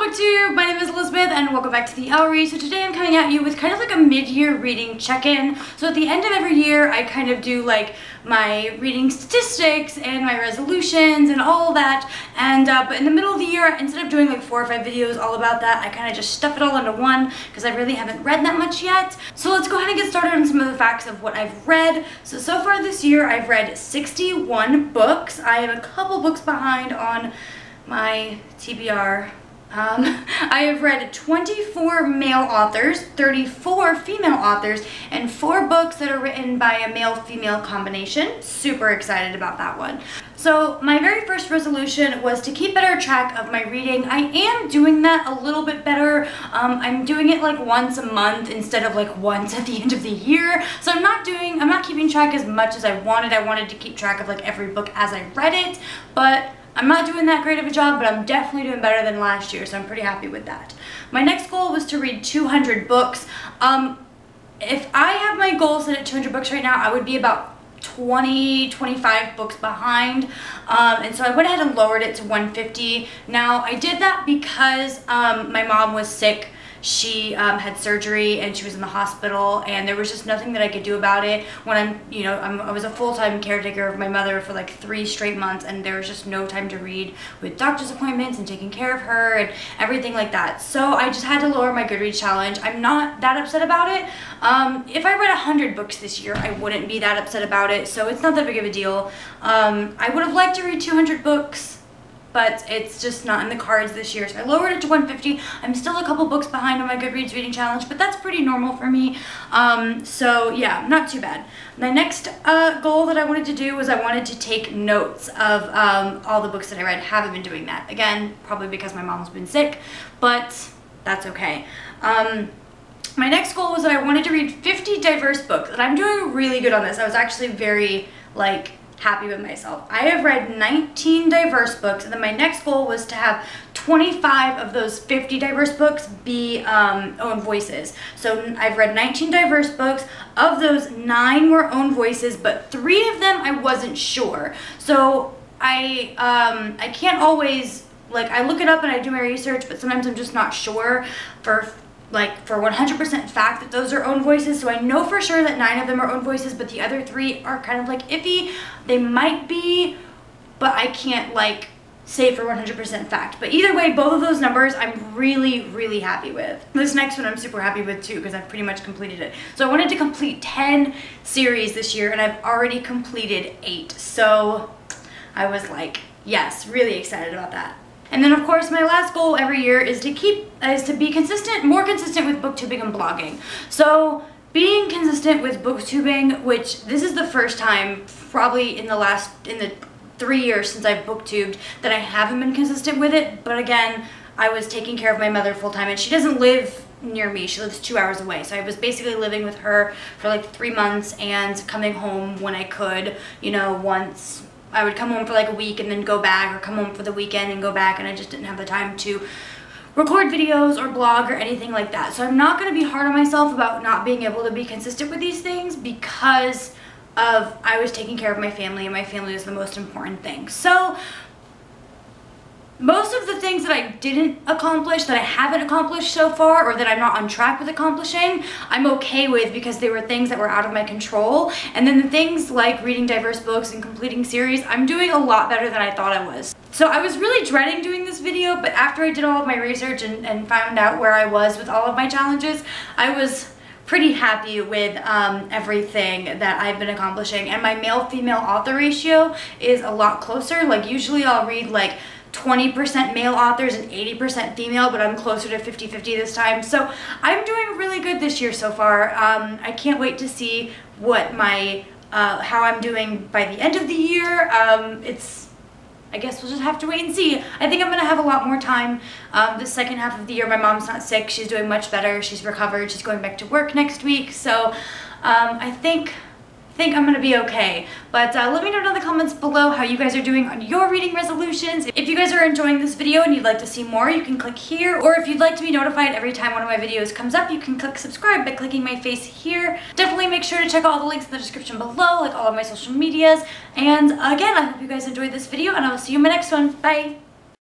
Hello BookTube, my name is Elizabeth and welcome back to the Ellery. So today I'm coming at you with kind of like a mid-year reading check-in. So at the end of every year I kind of do like my reading statistics and my resolutions and all that. And but in the middle of the year, instead of doing like 4 or 5 videos all about that, I kind of just stuff it all into one because I really haven't read that much yet. So let's go ahead and get started on some of the facts of what I've read. So far this year I've read 61 books. I am a couple books behind on my TBR. I have read 24 male authors, 34 female authors, and 4 books that are written by a male-female combination. Super excited about that one. So my very first resolution was to keep better track of my reading. I am doing that a little bit better. I'm doing it like once a month instead of like once at the end of the year. So I'm not keeping track as much as I wanted. I wanted to keep track of like every book as I read it, but I'm not doing that great of a job, but I'm definitely doing better than last year, so I'm pretty happy with that. My next goal was to read 200 books. If I have my goal set at 200 books right now, I would be about 25 books behind, and so I went ahead and lowered it to 150. Now, I did that because my mom was sick. She had surgery and she was in the hospital, and there was just nothing that I could do about it. When I was a full-time caretaker of my mother for like 3 straight months, and there was just no time to read with doctor's appointments and taking care of her and everything like that. So I just had to lower my Goodreads challenge. I'm not that upset about it. If I read 100 books this year, I wouldn't be that upset about it, so it's not that big of a deal. I would have liked to read 200 books, but it's just not in the cards this year, so I lowered it to 150. I'm still a couple books behind on my Goodreads reading challenge, but that's pretty normal for me. So yeah, not too bad. My next goal that I wanted to do was I wanted to take notes of all the books that I read. Haven't been doing that. Again, probably because my mom's been sick, but that's okay. My next goal was that I wanted to read 50 diverse books, and I'm doing really good on this. I was actually very happy with myself. I have read 19 diverse books, and then my next goal was to have 25 of those 50 diverse books be own voices. So I've read 19 diverse books. Of those, 9 were own voices, but 3 of them I wasn't sure. So I can't always, I look it up and I do my research, but sometimes I'm just not sure for 100% fact that those are own voices. So I know for sure that 9 of them are own voices, but the other 3 are kind of iffy. They might be, but I can't say for 100% fact. But either way, both of those numbers I'm really, really happy with. This next one I'm super happy with too, because I've pretty much completed it. So I wanted to complete 10 series this year, and I've already completed 8. So I was yes, really excited about that. And then of course my last goal every year is to be consistent, more consistent with booktubing and blogging. So being consistent with booktubing, which this is the first time probably in the 3 years since I've booktubed that I haven't been consistent with it. But again, I was taking care of my mother full time, and she doesn't live near me. She lives 2 hours away. So I was basically living with her for 3 months and coming home when I could, once. I would come home for a week and then go back, or come home for the weekend and go back, and I just didn't have the time to record videos or blog or anything like that. So I'm not going to be hard on myself about not being able to be consistent with these things, because I was taking care of my family, and my family is the most important thing. So most of the things that I didn't accomplish, that I haven't accomplished so far, or that I'm not on track with accomplishing, I'm okay with, because they were things that were out of my control. And then the things like reading diverse books and completing series, I'm doing a lot better than I thought I was. So I was really dreading doing this video, but after I did all of my research and found out where I was with all of my challenges, I was pretty happy with everything that I've been accomplishing. And my male-female author ratio is a lot closer. Usually I'll read 20% male authors and 80% female, but I'm closer to 50-50 this time. So I'm doing really good this year so far. I can't wait to see what how I'm doing by the end of the year. I guess we'll just have to wait and see. I think I'm gonna have a lot more time the second half of the year. My mom's not sick. She's doing much better. She's recovered. She's going back to work next week. So I think I'm gonna be okay. But let me know in the comments below how you guys are doing on your reading resolutions. If you guys are enjoying this video and you'd like to see more, you can click here. Or if you'd like to be notified every time one of my videos comes up, you can click subscribe by clicking my face here. Definitely make sure to check out all the links in the description below, all of my social medias. And again, I hope you guys enjoyed this video, and I will see you in my next one. Bye!